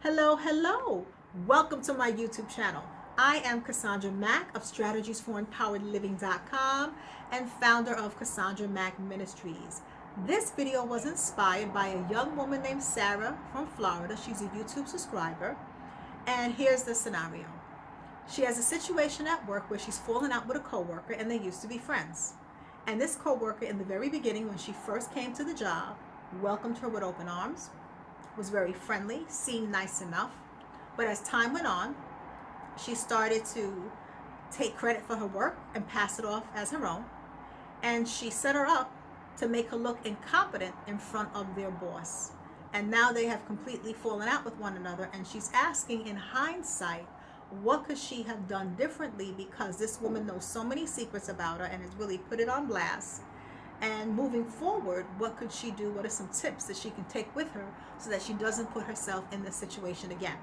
Hello, hello. Welcome to my YouTube channel. I am Cassandra Mack of StrategiesForEmpoweredLiving.com and founder of Cassandra Mack Ministries. This video was inspired by a young woman named Sarah from Florida. She's a YouTube subscriber. And here's the scenario. She has a situation at work where she's fallen out with a coworker and they used to be friends. And this coworker, in the very beginning, when she first came to the job, welcomed her with open arms, was very friendly, seemed nice enough. But as time went on, she started to take credit for her work and pass it off as her own. And she set her up to make her look incompetent in front of their boss. And now they have completely fallen out with one another. And she's asking, in hindsight, what could she have done differently, because this woman knows so many secrets about her and has really put it on blast. And moving forward, what could she do? What are some tips that she can take with her so that she doesn't put herself in this situation again?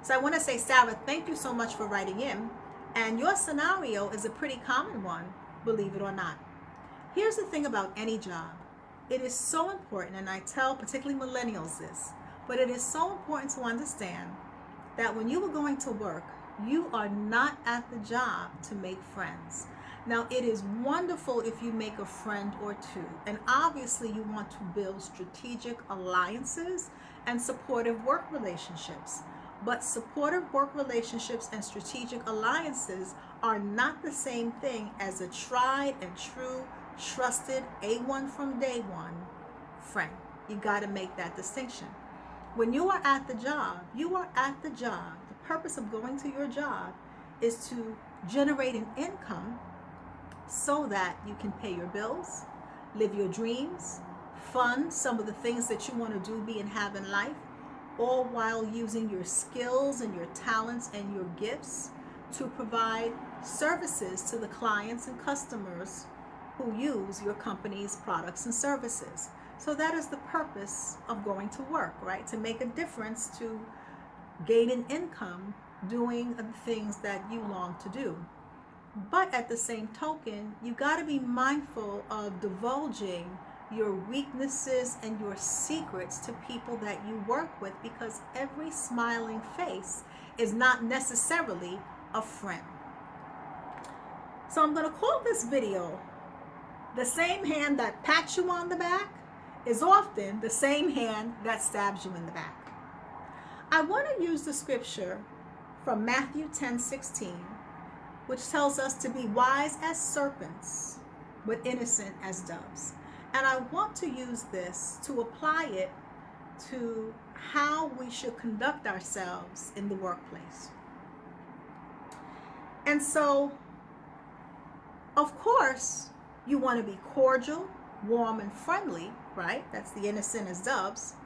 So I want to say, Sarah, thank you so much for writing in. And your scenario is a pretty common one, believe it or not. Here's the thing about any job. It is so important, and I tell particularly millennials this, but it is so important to understand that when you are going to work, you are not at the job to make friends. Now, it is wonderful if you make a friend or two, and obviously you want to build strategic alliances and supportive work relationships. But supportive work relationships and strategic alliances are not the same thing as a tried and true, trusted, A1 from day one friend. You got to make that distinction. When you are at the job, you are at the job. The purpose of going to your job is to generate an income so that you can pay your bills, live your dreams, fund some of the things that you want to do, be and have in life, all while using your skills and your talents and your gifts to provide services to the clients and customers who use your company's products and services. So that is the purpose of going to work, right? To make a difference, to gain an income doing the things that you long to do. But at the same token, you got to be mindful of divulging your weaknesses and your secrets to people that you work with, because every smiling face is not necessarily a friend. So I'm going to call this video, "The Same Hand That Pats You on the Back is Often the Same Hand That Stabs You in the Back." I want to use the scripture from Matthew 10:16, which tells us to be wise as serpents, but innocent as doves. And I want to use this to apply it to how we should conduct ourselves in the workplace. And so, of course, you want to be cordial, warm, and friendly, right? That's the innocent as doves.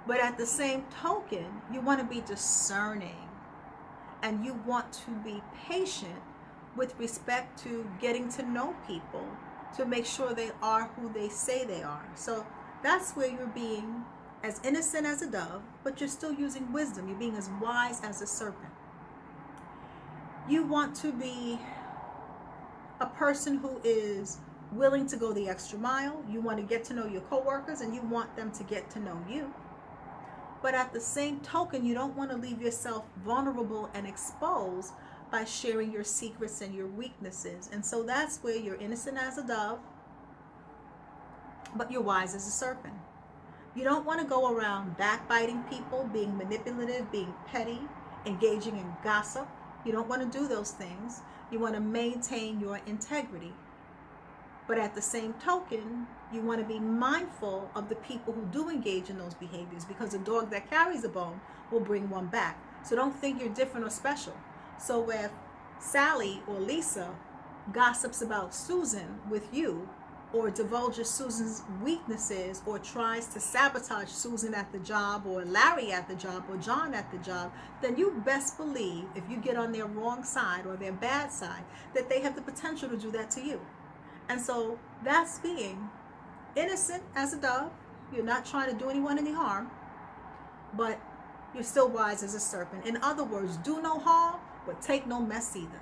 But at the same token, you want to be discerning, and you want to be patient with respect to getting to know people to make sure they are who they say they are. So that's where you're being as innocent as a dove, but you're still using wisdom. You're being as wise as a serpent. You want to be a person who is willing to go the extra mile. You want to get to know your coworkers, and you want them to get to know you. But at the same token, you don't want to leave yourself vulnerable and exposed by sharing your secrets and your weaknesses. And so that's where you're innocent as a dove, but you're wise as a serpent. You don't want to go around backbiting people, being manipulative, being petty, engaging in gossip. You don't want to do those things. You want to maintain your integrity. But at the same token, you want to be mindful of the people who do engage in those behaviors, because a dog that carries a bone will bring one back. So don't think you're different or special. So if Sally or Lisa gossips about Susan with you, or divulges Susan's weaknesses, or tries to sabotage Susan at the job, or Larry at the job, or John at the job, then you best believe, if you get on their wrong side or their bad side, that they have the potential to do that to you. And so that's being innocent as a dove. You're not trying to do anyone any harm, but you're still wise as a serpent. In other words, do no harm, but take no mess either.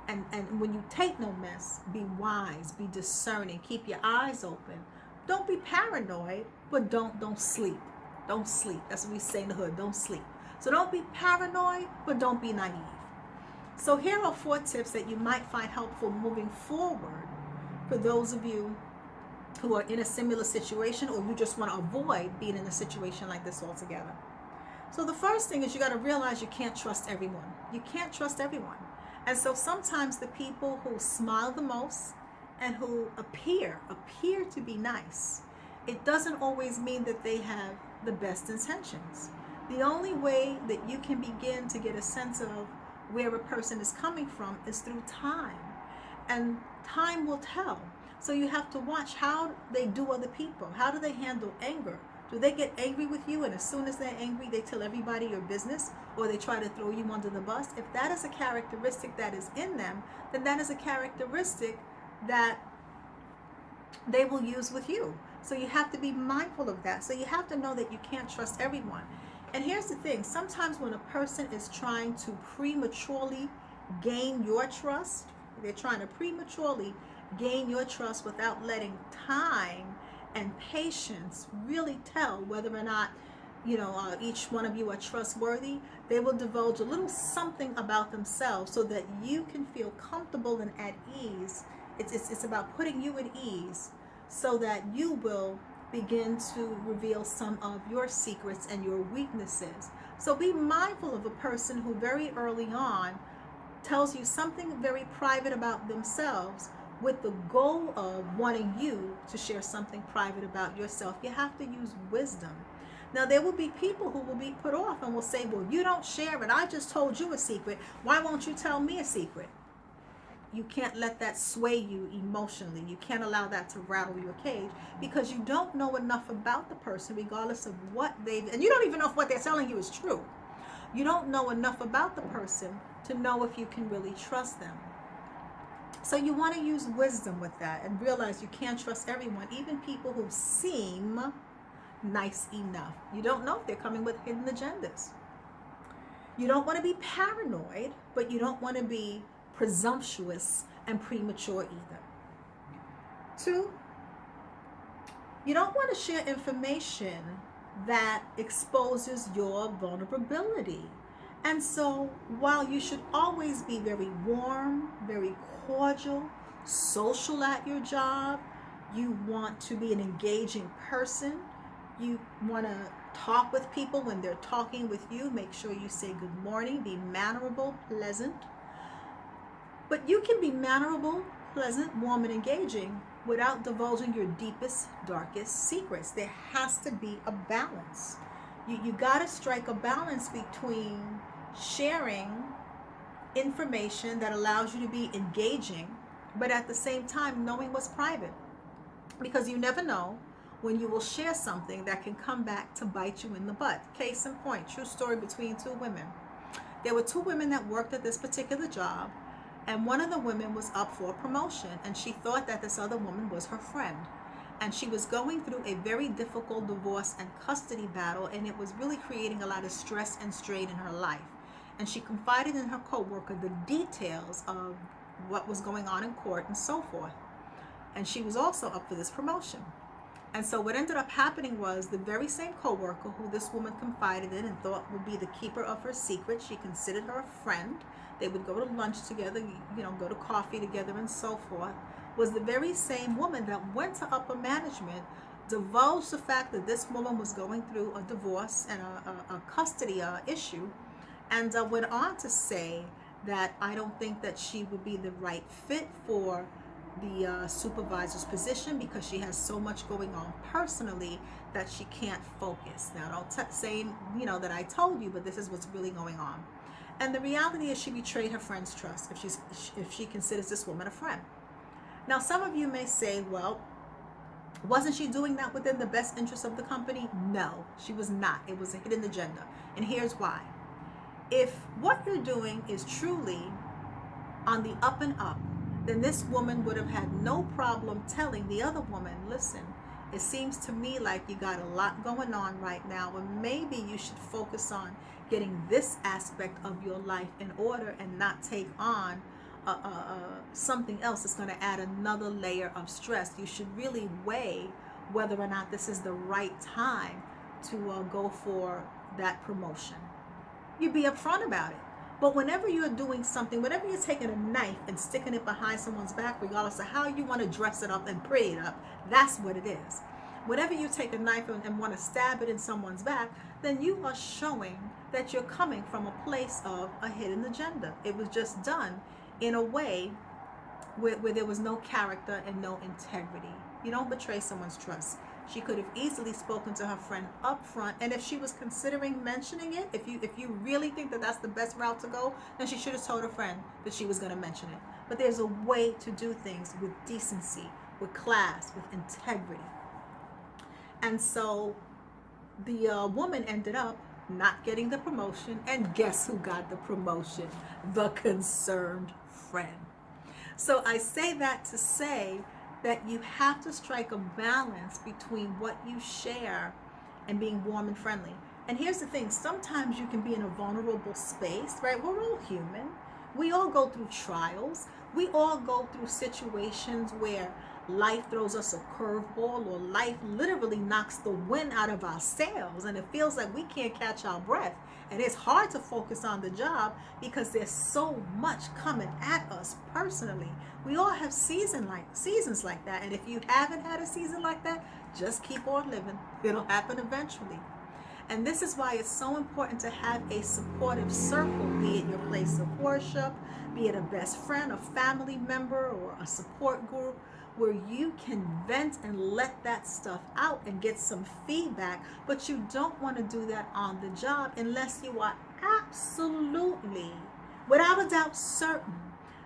And when you take no mess, be wise, be discerning, keep your eyes open. Don't be paranoid, but don't sleep. Don't sleep. That's what we say in the hood. Don't sleep. So don't be paranoid, but don't be naive. So here are 4 tips that you might find helpful moving forward for those of you who are in a similar situation, or you just want to avoid being in a situation like this altogether. So the first thing is you got to realize you can't trust everyone. You can't trust everyone. And so sometimes the people who smile the most and who appear to be nice, it doesn't always mean that they have the best intentions. The only way that you can begin to get a sense of where a person is coming from is through time. And time will tell. So you have to watch how they do other people. How do they handle anger? Do they get angry with you, and as soon as they're angry, they tell everybody your business, or they try to throw you under the bus? If that is a characteristic that is in them, then that is a characteristic that they will use with you. So you have to be mindful of that. So you have to know that you can't trust everyone. And here's the thing. Sometimes when a person is trying to prematurely gain your trust, they're trying to prematurely gain your trust without letting time and patience really tell whether or not each one of you are trustworthy. They will divulge a little something about themselves so that you can feel comfortable and at ease. It's about putting you at ease so that you will begin to reveal some of your secrets and your weaknesses. So be mindful of a person who very early on tells you something very private about themselves with the goal of wanting you to share something private about yourself. You have to use wisdom. Now, there will be people who will be put off and will say, well, you don't share it. I just told you a secret. Why won't you tell me a secret? You can't let that sway you emotionally. You can't allow that to rattle your cage, because you don't know enough about the person, regardless of what and you don't even know if what they're telling you is true. You don't know enough about the person to know if you can really trust them. So you want to use wisdom with that and realize you can't trust everyone, even people who seem nice enough. You don't know if they're coming with hidden agendas. You don't want to be paranoid, but you don't want to be presumptuous and premature either. 2, you don't want to share information that exposes your vulnerability. And so while you should always be very warm, very cordial, social at your job, you want to be an engaging person, you want to talk with people when they're talking with you, make sure you say good morning, be mannerable, pleasant. But you can be mannerable, pleasant, warm, and engaging without divulging your deepest, darkest secrets. There has to be a balance. You got to strike a balance between sharing information that allows you to be engaging, but at the same time knowing what's private. Because you never know when you will share something that can come back to bite you in the butt. Case in point, true story between 2 women. There were 2 women that worked at this particular job, and one of the women was up for a promotion, and she thought that this other woman was her friend. And she was going through a very difficult divorce and custody battle, and it was really creating a lot of stress and strain in her life. And she confided in her coworker the details of what was going on in court and so forth. And she was also up for this promotion. And so what ended up happening was the very same coworker who this woman confided in and thought would be the keeper of her secret, she considered her a friend. They would go to lunch together, go to coffee together and so forth, was the very same woman that went to upper management, divulged the fact that this woman was going through a divorce and a custody issue, and went on to say that I don't think that she would be the right fit for the supervisor's position because she has so much going on personally that she can't focus. Now, don't say, that I told you, but this is what's really going on. And the reality is she betrayed her friend's trust if she considers this woman a friend. Now, some of you may say, well, wasn't she doing that within the best interest of the company? No, she was not. It was a hidden agenda. And here's why. If what you're doing is truly on the up and up, then this woman would have had no problem telling the other woman, listen, it seems to me like you got a lot going on right now, and maybe you should focus on getting this aspect of your life in order and not take on something else that's going to add another layer of stress. You should really weigh whether or not this is the right time to go for that promotion. you be upfront about it. But whenever you're doing something, whenever you're taking a knife and sticking it behind someone's back, regardless of how you want to dress it up and pretty it up, that's what it is. Whenever you take a knife and want to stab it in someone's back, then you are showing that you're coming from a place of a hidden agenda. It was just done in a way where there was no character and no integrity. You don't betray someone's trust. She could have easily spoken to her friend up front, and if she was considering mentioning it, if you really think that that's the best route to go, then she should have told her friend that she was going to mention it. But there's a way to do things with decency, with class, with integrity. And so the woman ended up not getting the promotion, and guess who got the promotion? The concerned friend. So I say that to say that you have to strike a balance between what you share and being warm and friendly. And here's the thing, sometimes you can be in a vulnerable space, right? We're all human. We all go through trials. We all go through situations where life throws us a curveball, or life literally knocks the wind out of our sails, and it feels like we can't catch our breath. And it's hard to focus on the job because there's so much coming at us personally. We all have seasons like that. And if you haven't had a season like that, just keep on living. It'll happen eventually. And this is why it's so important to have a supportive circle, be it your place of worship, be it a best friend, a family member, or a support group, where you can vent and let that stuff out and get some feedback. But you don't want to do that on the job unless you are absolutely, without a doubt, certain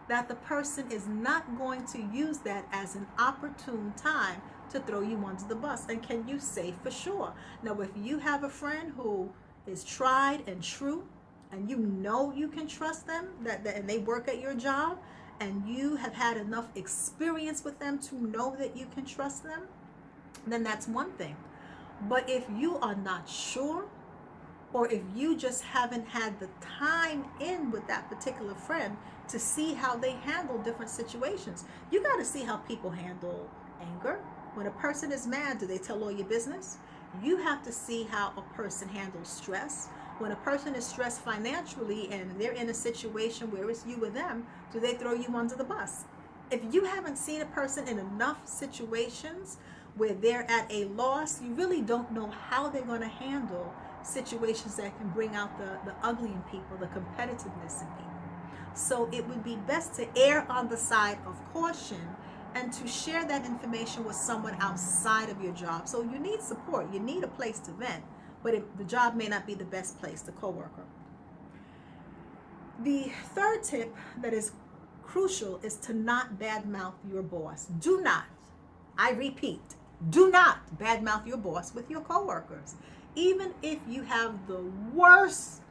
that the person is not going to use that as an opportune time to throw you under the bus. And can you say for sure? Now, if you have a friend who is tried and true, and you know you can trust them, and they work at your job, and you have had enough experience with them to know that you can trust them, then that's one thing. But if you are not sure, or if you just haven't had the time in with that particular friend to see how they handle different situations, you got to see how people handle anger. When a person is mad, do they tell all your business? You have to see how a person handles stress. When a person is stressed financially and they're in a situation where it's you or them, do they throw you under the bus? If you haven't seen a person in enough situations where they're at a loss, you really don't know how they're going to handle situations that can bring out the ugly in people, the competitiveness in people. So it would be best to err on the side of caution and to share that information with someone outside of your job. So you need support. You need a place to vent. But the job may not be the best place, the coworker. The third tip that is crucial is to not badmouth your boss. Do not, I repeat, do not badmouth your boss with your coworkers. Even if you have the worst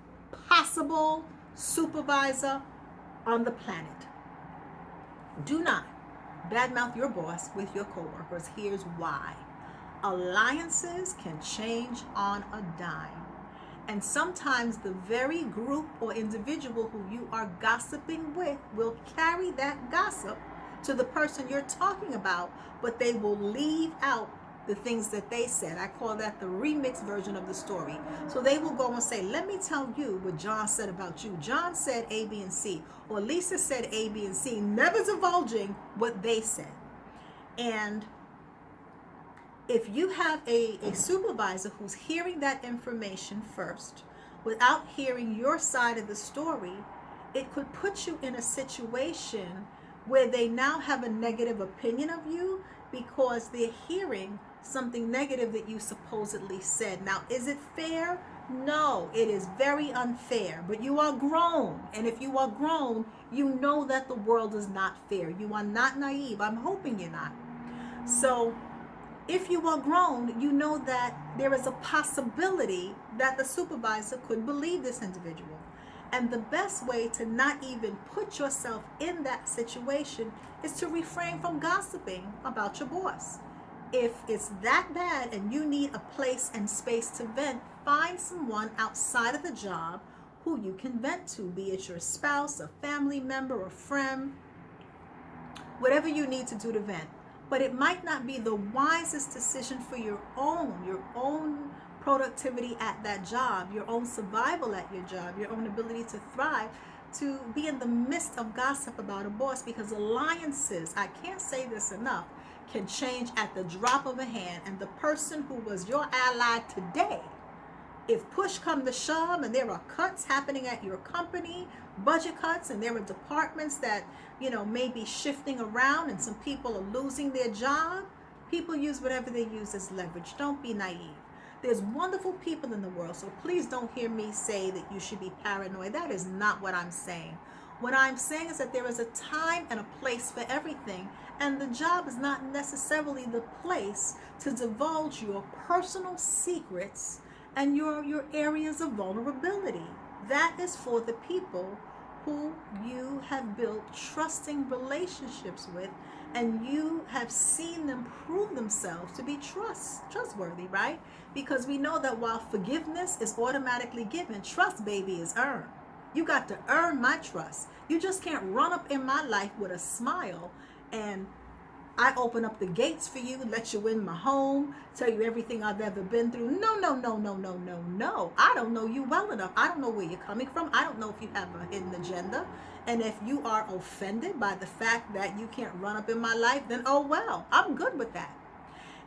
possible supervisor on the planet. Do not badmouth your boss with your coworkers. Here's why. Alliances can change on a dime. And sometimes the very group or individual who you are gossiping with will carry that gossip to the person you're talking about, but they will leave out the things that they said. I call that the remix version of the story. So they will go and say, let me tell you what John said about you. John said A, B, and C. Or Lisa said A, B, and C, never divulging what they said. And if you have a supervisor who's hearing that information first, without hearing your side of the story, it could put you in a situation where they now have a negative opinion of you because they're hearing something negative that you supposedly said. Now, is it fair? No, it is very unfair, but you are grown. And if you are grown, you know that the world is not fair. You are not naive. I'm hoping you're not. So if you are grown, you know that there is a possibility that the supervisor could believe this individual. And the best way to not even put yourself in that situation is to refrain from gossiping about your boss. If it's that bad and you need a place and space to vent, find someone outside of the job who you can vent to, be it your spouse, a family member, a friend, whatever you need to do to vent. But it might not be the wisest decision for your own productivity at that job, your own survival at your job, your own ability to thrive, to be in the midst of gossip about a boss, because alliances, I can't say this enough, can change at the drop of a hand. And the person who was your ally today, if push come to shove and there are cuts happening at your company, budget cuts, and there are departments that, may be shifting around and some people are losing their job, people use whatever they use as leverage. Don't be naive. There's wonderful people in the world, so please don't hear me say that you should be paranoid. That is not what I'm saying. What I'm saying is that there is a time and a place for everything, and the job is not necessarily the place to divulge your personal secrets and your areas of vulnerability. That is for the people who you have built trusting relationships with, and you have seen them prove themselves to be trustworthy, right? Because we know that while forgiveness is automatically given, trust, baby, is earned. You got to earn my trust. You just can't run up in my life with a smile and I open up the gates for you, let you in my home, tell you everything I've ever been through. No, no, no, no, no, no, no. I don't know you well enough. I don't know where you're coming from. I don't know if you have a hidden agenda. And if you are offended by the fact that you can't run up in my life, then oh well, I'm good with that.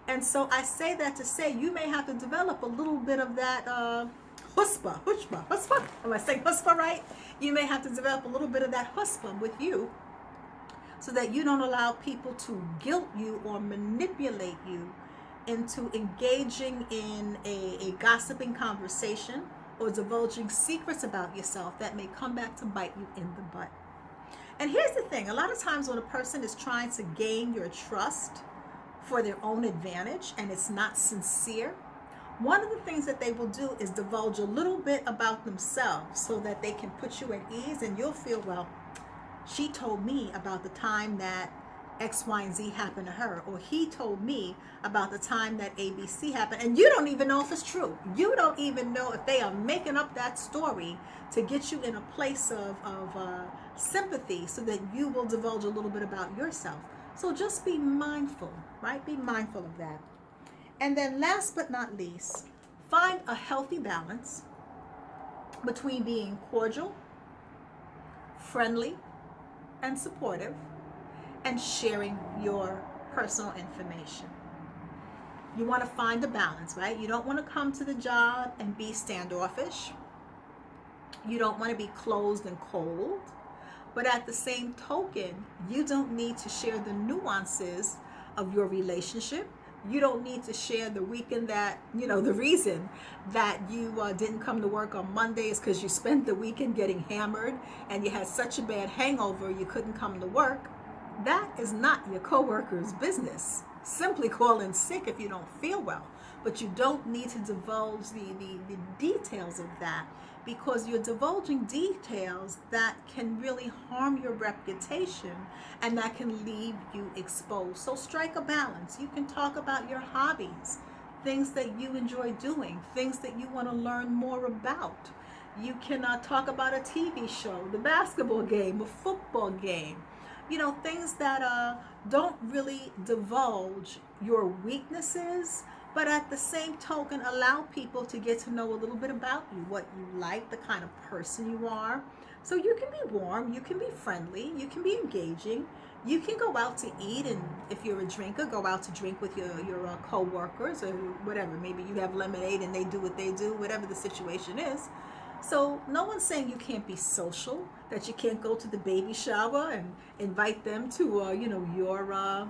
And so I say that to say you may have to develop a little bit of that chutzpah. Am I saying chutzpah right? You may have to develop a little bit of that chutzpah with you, so that you don't allow people to guilt you or manipulate you into engaging in a gossiping conversation or divulging secrets about yourself that may come back to bite you in the butt. And here's the thing, a lot of times when a person is trying to gain your trust for their own advantage and it's not sincere, one of the things that they will do is divulge a little bit about themselves so that they can put you at ease, and you'll feel, well, she told me about the time that X, Y, and Z happened to her, or he told me about the time that ABC happened, and you don't even know if it's true. You don't even know if they are making up that story to get you in a place of sympathy so that you will divulge a little bit about yourself. So just be mindful, right? Be mindful of that. And then last but not least, find a healthy balance between being cordial, friendly, and supportive, and sharing your personal information. You want to find a balance, right? You don't want to come to the job and be standoffish. You don't want to be closed and cold. But at the same token, you don't need to share the nuances of your relationship. You don't need to share the weekend that, the reason that you didn't come to work on Monday is because you spent the weekend getting hammered and you had such a bad hangover you couldn't come to work. That is not your coworker's business. Simply call in sick if you don't feel well. But you don't need to divulge the details of that, because you're divulging details that can really harm your reputation and that can leave you exposed. So strike a balance. You can talk about your hobbies, things that you enjoy doing, things that you want to learn more about. You can talk about a TV show, the basketball game, a football game, things that don't really divulge your weaknesses, but at the same token, allow people to get to know a little bit about you, what you like, the kind of person you are. So you can be warm, you can be friendly, you can be engaging, you can go out to eat, and if you're a drinker, go out to drink with your co-workers or whatever. Maybe you have lemonade and they do what they do, whatever the situation is. So no one's saying you can't be social, that you can't go to the baby shower and invite them to, your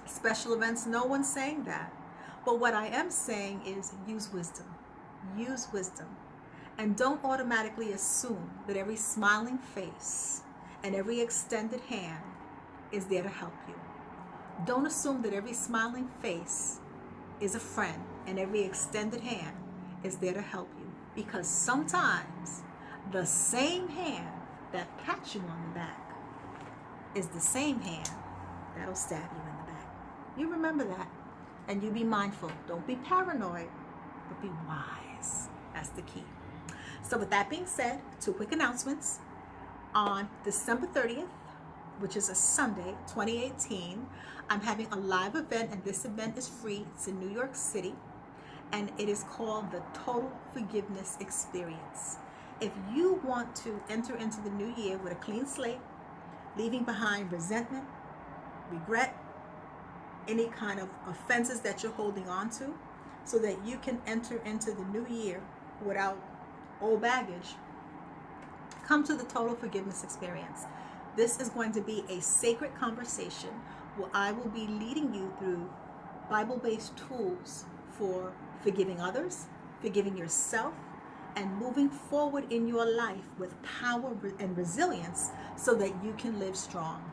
special events. No one's saying that. But what I am saying is use wisdom. Use wisdom. And don't automatically assume that every smiling face and every extended hand is there to help you. Don't assume that every smiling face is a friend and every extended hand is there to help you. Because sometimes the same hand that pats you on the back is the same hand that'll stab you in the back. You remember that. And you be mindful. Don't be paranoid, but be wise. That's the key. So with that being said, 2 quick announcements. On December 30th, which is a Sunday, 2018, I'm having a live event, and this event is free. It's in New York City. and it is called the Total Forgiveness Experience. If you want to enter into the new year with a clean slate, leaving behind resentment, regret, any kind of offenses that you're holding on to, so that you can enter into the new year without old baggage, come to the Total Forgiveness Experience. This is going to be a sacred conversation where I will be leading you through Bible-based tools for forgiving others, forgiving yourself, and moving forward in your life with power and resilience so that you can live strong.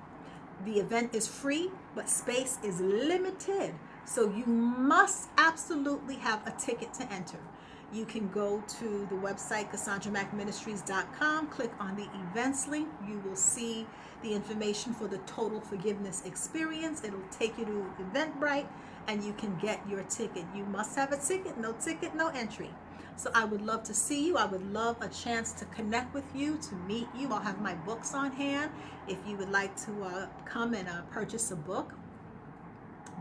The event is free, but space is limited, so you must absolutely have a ticket to enter. You can go to the website CassandraMackMinistries.com, click on the events link. You will see the information for the Total Forgiveness Experience. It'll take you to Eventbrite, and you can get your ticket. You must have a ticket, no entry. So I would love to see you. I would love a chance to connect with you, to meet you. I'll have my books on hand. If you would like to come and purchase a book,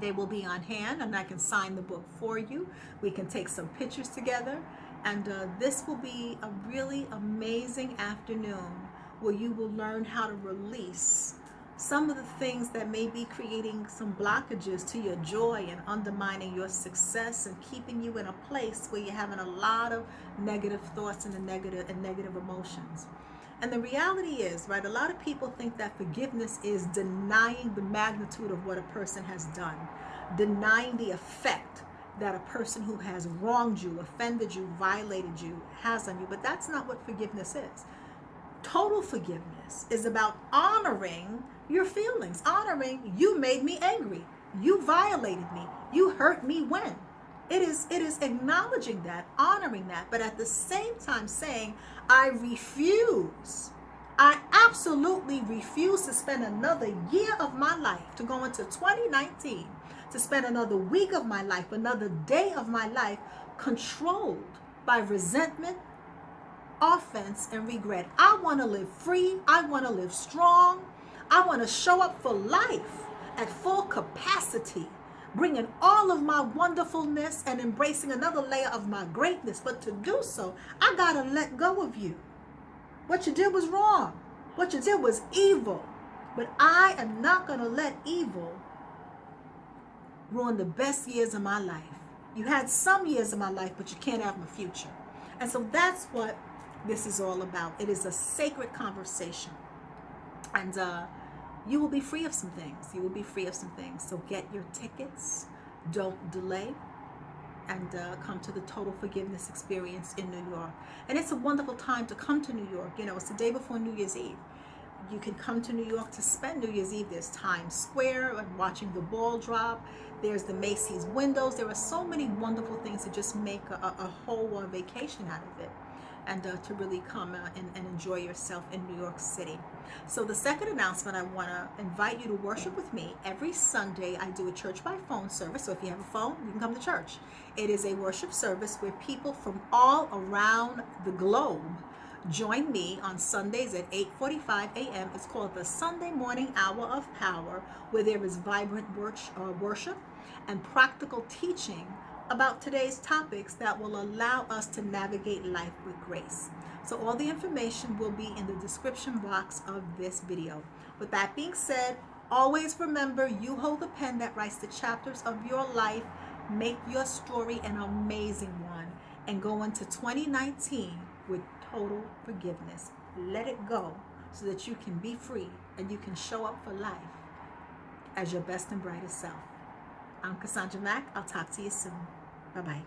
they will be on hand, and I can sign the book for you. We can take some pictures together, and this will be a really amazing afternoon where you will learn how to release some of the things that may be creating some blockages to your joy and undermining your success and keeping you in a place where you're having a lot of negative thoughts and negative emotions. And the reality is, right, a lot of people think that forgiveness is denying the magnitude of what a person has done, denying the effect that a person who has wronged you, offended you, violated you has on you. But that's not what forgiveness is. Total forgiveness is about honoring your feelings, honoring you made me angry, you violated me, you hurt me when. It is acknowledging that, honoring that, but at the same time saying, I absolutely refuse to spend another year of my life, to go into 2019, to spend another week of my life, another day of my life controlled by resentment, offense, and regret. I want to live free. I want to live strong. I want to show up for life at full capacity, bringing all of my wonderfulness and embracing another layer of my greatness. But to do so, I got to let go of you. What you did was wrong. What you did was evil. But I am not going to let evil ruin the best years of my life. You had some years of my life, but you can't have my future. And so that's what this is all about. It is a sacred conversation. And you will be free of some things. You will be free of some things. So get your tickets. Don't delay. And come to the Total Forgiveness Experience in New York. And it's a wonderful time to come to New York. You know, it's the day before New Year's Eve. You can come to New York to spend New Year's Eve. There's Times Square and watching the ball drop. There's the Macy's windows. There are so many wonderful things to just make a whole vacation out of it. And to really come and enjoy yourself in New York City. So the second announcement, I want to invite you to worship with me. Every Sunday, I do a church by phone service. So if you have a phone, you can come to church. It is a worship service where people from all around the globe join me on Sundays at 8:45 a.m. It's called the Sunday Morning Hour of Power, where there is vibrant worship and practical teaching about today's topics that will allow us to navigate life with grace. So all the information will be in the description box of this video. With that being said, always remember, you hold the pen that writes the chapters of your life. Make your story an amazing one and go into 2019 with total forgiveness. Let it go so that you can be free and you can show up for life as your best and brightest self. I'm Cassandra Mack. I'll talk to you soon. Bye-bye.